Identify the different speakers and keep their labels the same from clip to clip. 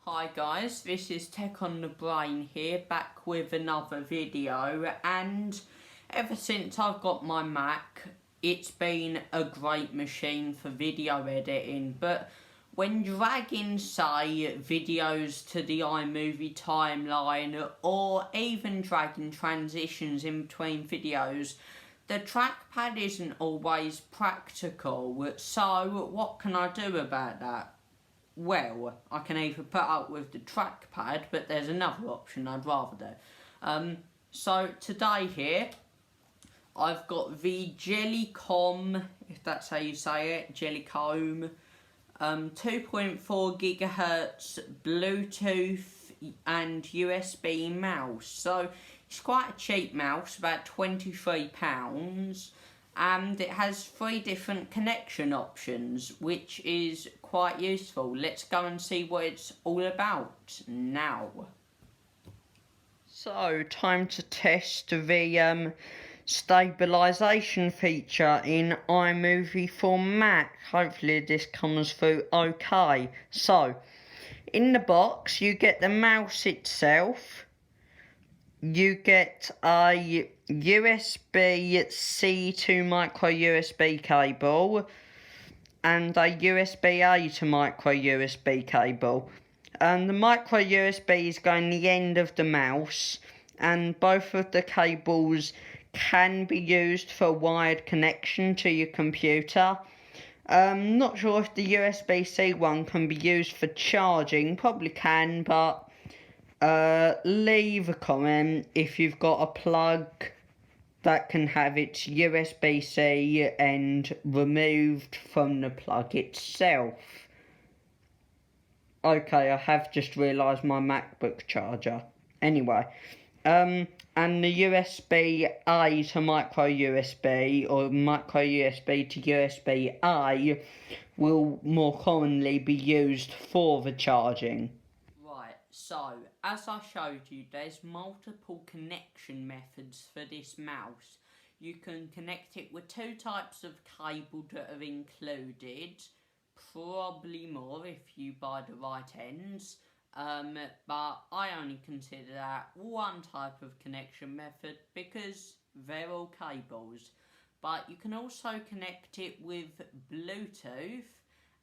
Speaker 1: Hi guys, this is Tech on the Brain here, back with another video, and ever since I've got my Mac, it's been a great machine for video editing, but when dragging, say, videos to the iMovie timeline, or even dragging transitions in between videos, the trackpad isn't always practical. So what can I do about that? Well, I can either put up with the trackpad, but there's another option I'd rather do. So today here, I've got the JellyComb, if that's how you say it, JellyComb, 2.4 gigahertz Bluetooth and USB mouse. So it's quite a cheap mouse, about £23. And it has 3 different connection options, which is quite useful. Let's go and see what it's all about now. So, time to test the stabilisation feature in iMovie for Mac. Hopefully this comes through okay. So, in the box you get the mouse itself. You get a USB-C to micro USB cable and a USB-A to micro USB cable. And the micro USB is going the end of the mouse, and both of the cables can be used for wired connection to your computer. Not sure if the USB-C one can be used for charging, probably can, but leave a comment if you've got a plug that can have its USB-C end removed from the plug itself. Okay, I have just realised my MacBook charger. Anyway, and the USB-A to micro USB or micro USB to USB-A will more commonly be used for the charging. So, as I showed you, there's multiple connection methods for this mouse. You can connect it with 2 types of cable that are included, probably more if you buy the right ends, but I only consider that one type of connection method because they're all cables. But you can also connect it with Bluetooth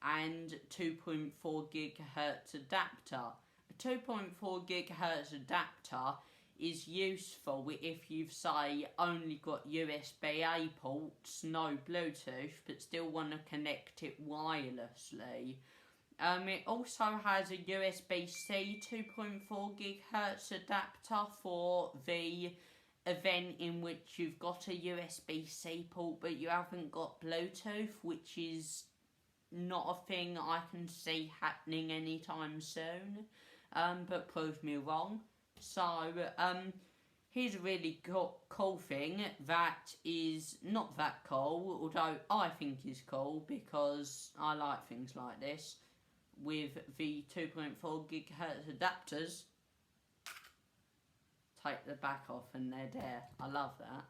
Speaker 1: and 2.4 gigahertz adapter. A 2.4 gigahertz adapter is useful if you've, say, only got USB-A ports, no Bluetooth, but still want to connect it wirelessly. It also has a USB-C 2.4 gigahertz adapter for the event in which you've got a USB-C port but you haven't got Bluetooth, which is not a thing I can see happening anytime soon. But prove me wrong. So, here's a really cool thing that is not that cool, although I think is cool because I like things like this. With the 2.4 gigahertz adapters, take the back off and they're there. I love that.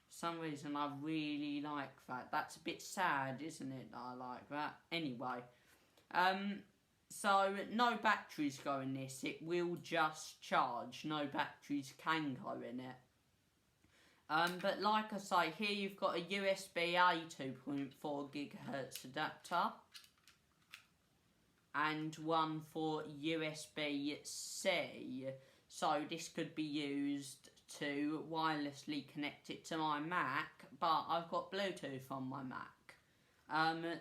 Speaker 1: For some reason I really like that. That's a bit sad, isn't it, that I like that? Anyway, so no batteries go in this, it will just charge, no batteries can go in it. But like I say, here you've got a USB-A 2.4 gigahertz adapter and one for USB-C. So this could be used to wirelessly connect it to my Mac, but I've got Bluetooth on my Mac.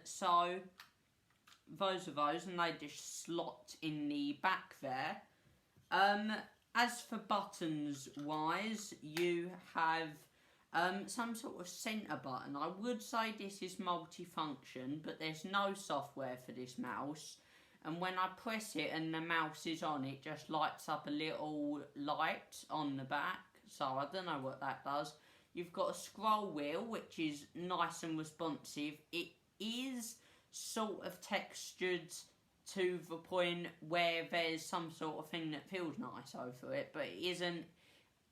Speaker 1: So those are those, and they just slot in the back there. As for buttons wise, you have some sort of centre button. I would say this is multifunction, but there's no software for this mouse. And when I press it and the mouse is on, it just lights up a little light on the back. So I don't know what that does. You've got a scroll wheel, which is nice and responsive. It is sort of textured to the point where there's some sort of thing that feels nice over it, but it isn't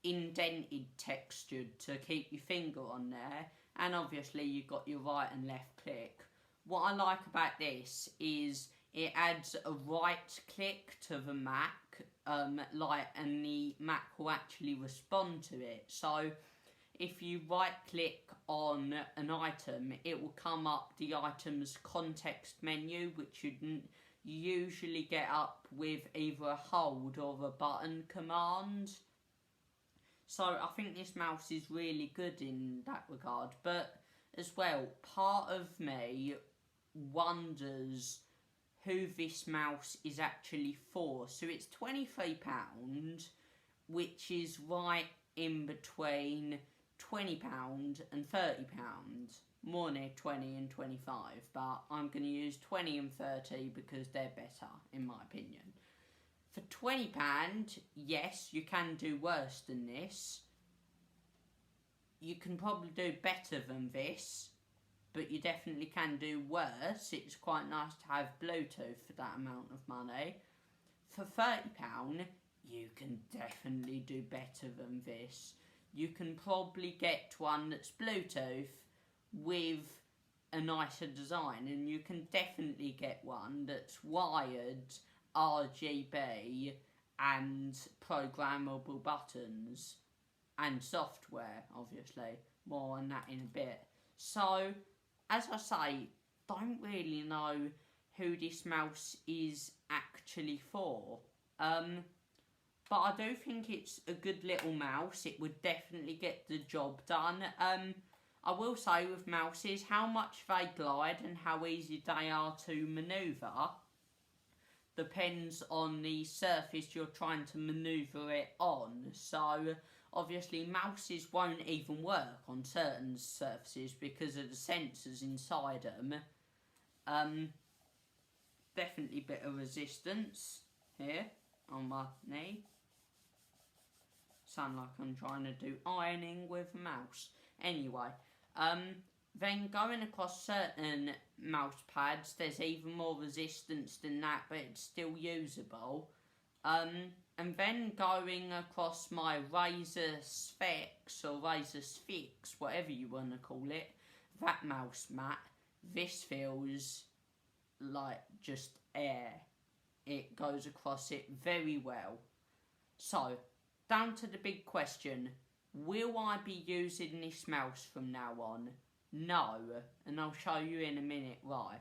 Speaker 1: indented textured to keep your finger on there. And obviously you've got your right and left click. What I like about this is it adds a right click to the Mac, and the Mac will actually respond to it. So if you right click on an item, it will come up the item's context menu, which you usually get up with either a hold or a button command. So I think this mouse is really good in that regard. But as well, part of me wonders who this mouse is actually for. So it's £23, which is right in between £20 and £30. More near 20 and 25, but I'm going to use 20 and 30 because they're better, in my opinion. For £20, yes, you can do worse than this. You can probably do better than this, but you definitely can do worse. It's quite nice to have Bluetooth for that amount of money. For £30, you can definitely do better than this. You can probably get one that's Bluetooth with a nicer design, and you can definitely get one that's wired, RGB and programmable buttons and software, obviously. More on that in a bit. So, as I say, don't really know who this mouse is actually for. But I do think it's a good little mouse. It would definitely get the job done. I will say with mouses, how much they glide and how easy they are to manoeuvre depends on the surface you're trying to manoeuvre it on. So obviously mouses won't even work on certain surfaces because of the sensors inside them. Definitely a bit of resistance here on my knee. Sound like I'm trying to do ironing with a mouse. Anyway, then going across certain mouse pads, there's even more resistance than that, but it's still usable. And then going across my Razer Sphex or Razer Sphex, whatever you want to call it, that mouse mat, this feels like just air. It goes across it very well. So, down to the big question, will I be using this mouse from now on? No, and I'll show you in a minute why.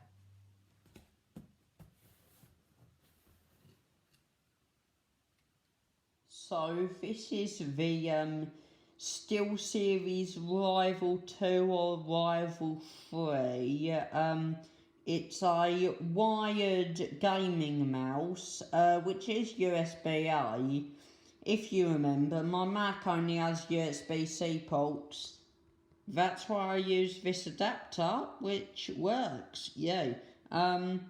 Speaker 1: So this is the SteelSeries Rival 2 or Rival 3. It's a wired gaming mouse, which is USB-A. If you remember, my Mac only has USB-C ports. That's why I use this adapter, which works, yeah. And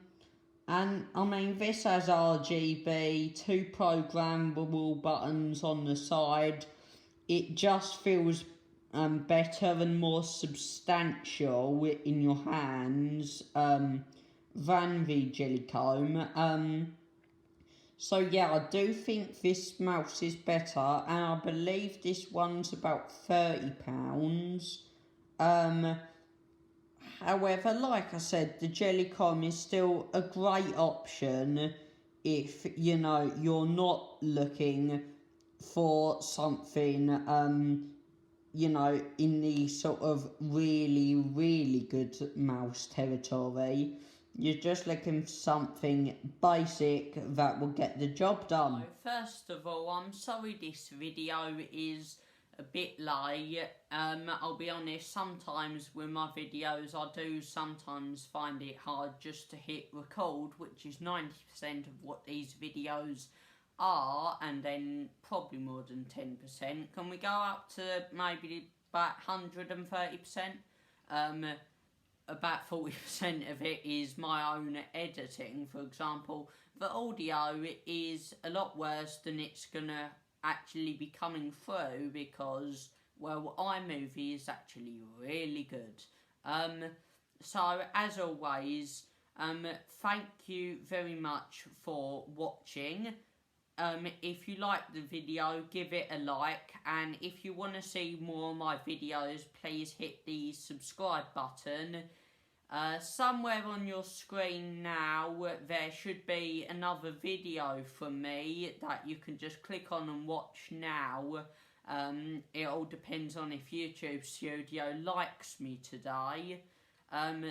Speaker 1: I mean, this has RGB, 2 programmable buttons on the side. It just feels better and more substantial in your hands than the JellyComb. So yeah, I do think this mouse is better, and I believe this one's about £30. However, like I said, the JellyComb is still a great option if, you know, you're not looking for something, you know, in the sort of really, really good mouse territory. You're just looking for something basic that will get the job done. So first of all, I'm sorry this video is a bit late. I'll be honest, sometimes with my videos I do sometimes find it hard just to hit record, which is 90% of what these videos are, and then probably more than 10%. Can we go up to maybe about 130%? About 40% of it is my own editing. For example, the audio is a lot worse than it's gonna actually be coming through because, well, iMovie is actually really good. So as always, thank you very much for watching. If you like the video, give it a like, and if you want to see more of my videos, please hit the subscribe button. Somewhere on your screen now there should be another video from me that you can just click on and watch now. It all depends on if YouTube Studio likes me today.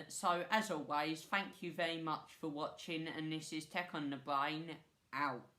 Speaker 1: So as always, thank you very much for watching, and this is Tech on the Brain, out.